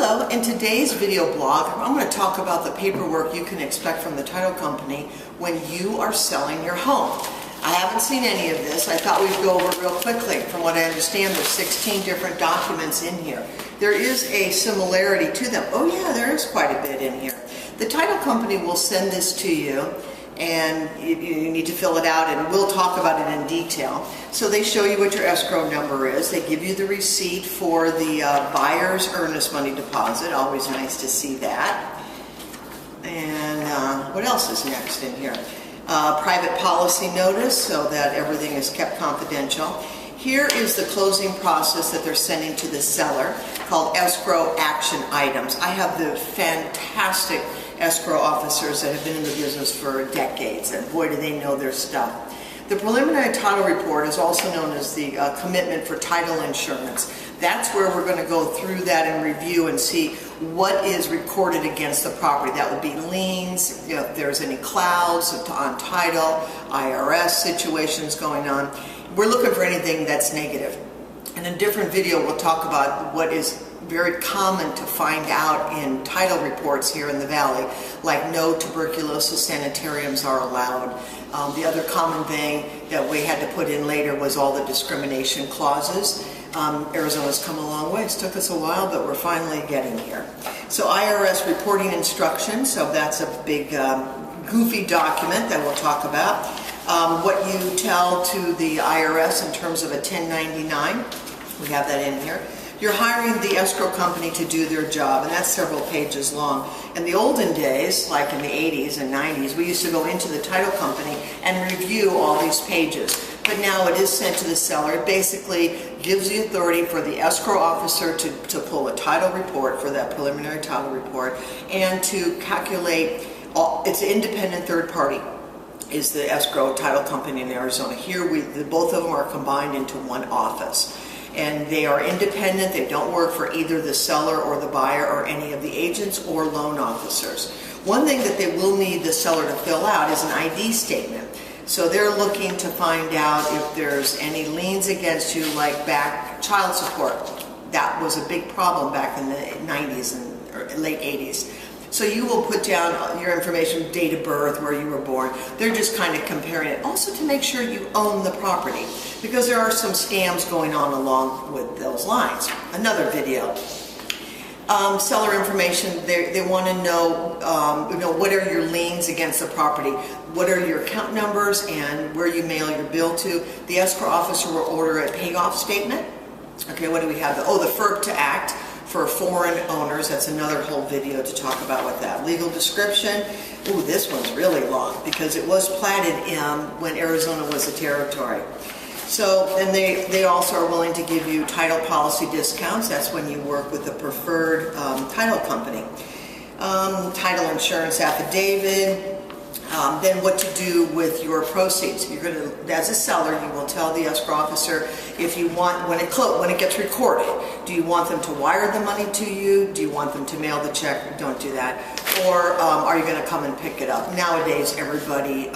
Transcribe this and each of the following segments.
Hello, in today's video blog, I'm going to talk about the paperwork you can expect from the title company when you are selling your home. I haven't seen any of this. I thought we'd go over it real quickly. From what I understand, there's 16 different documents in here. There is a similarity to them. Oh yeah, there is quite a bit in here. The title company will send this to you, and you need to fill it out, and we'll talk about it in detail. So they show you what your escrow number is. They give you the receipt for the buyer's earnest money deposit. Always nice to see that. And what else is next in here? Private policy notice, so that everything is kept confidential. Here is the closing process that they're sending to the seller, called escrow action items. I have the fantastic escrow officers that have been in the business for decades, and boy do they know their stuff. The preliminary title report is also known as the commitment for title insurance. That's where we're going to go through that and review and see what is recorded against the property. That would be liens, if there's any clouds on title, IRS situations going on. We're looking for anything that's negative. In a different video, we'll talk about what is very common to find out in title reports here in the Valley, like no tuberculosis sanitariums are allowed. The other common thing that we had to put in later was all the discrimination clauses. Arizona's come a long way. It's took us a while, but we're finally getting here. So IRS reporting instructions, so that's a big goofy document that we'll talk about. What you tell to the IRS in terms of a 1099, we have that in here. You're hiring the escrow company to do their job, and that's several pages long. In the olden days, like in the 80s and 90s, we used to go into the title company and review all these pages. But now it is sent to the seller. It basically gives the authority for the escrow officer to pull a title report for that preliminary title report and to calculate, it's an independent third party, is the escrow title company in Arizona. Here, both of them are combined into one office. And they are independent. They don't work for either the seller or the buyer or any of the agents or loan officers. One thing that they will need the seller to fill out is an ID statement. So they're looking to find out if there's any liens against you, like back child support. That was a big problem back in the 90s and late 80s. So you will put down your information, date of birth, where you were born. They're just kind of comparing it. Also to make sure you own the property, because there are some scams going on along with those lines. Another video. Seller information, they want to know, what are your liens against the property? What are your account numbers and where you mail your bill to? The escrow officer will order a payoff statement. Okay, what do we have? The FERC to act for foreign owners. That's another whole video to talk about with that. Legal description. Ooh, this one's really long because it was platted when Arizona was a territory. So, and they also are willing to give you title policy discounts. That's when you work with the preferred title company. Title insurance affidavit. Then what to do with your proceeds. You're going to, as a seller, you will tell the escrow officer if you want, when it gets recorded, do you want them to wire the money to you? Do you want them to mail the check? Don't do that. Or are you going to come and pick it up? Nowadays, everybody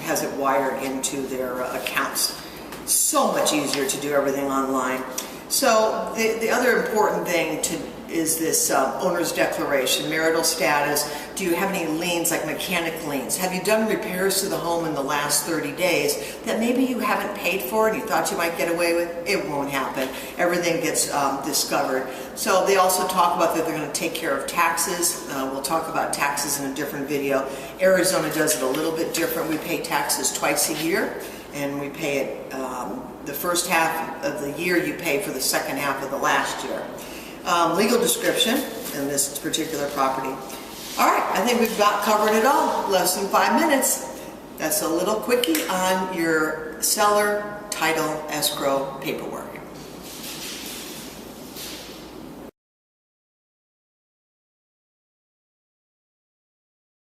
has it wired into their accounts. So much easier to do everything online. So the other important thing is this owner's declaration, marital status. Do you have any liens, like mechanic liens? Have you done repairs to the home in the last 30 days that maybe you haven't paid for and you thought you might get away with? It won't happen. Everything gets discovered. So they also talk about that they're going to take care of taxes. We'll talk about taxes in a different video. Arizona does it a little bit different. We pay taxes twice a year, and we pay it the first half of the year you pay for the second half of the last year. Legal description in this particular property. All right, I think we've covered it all. Less than 5 minutes. That's a little quickie on your seller title escrow paperwork.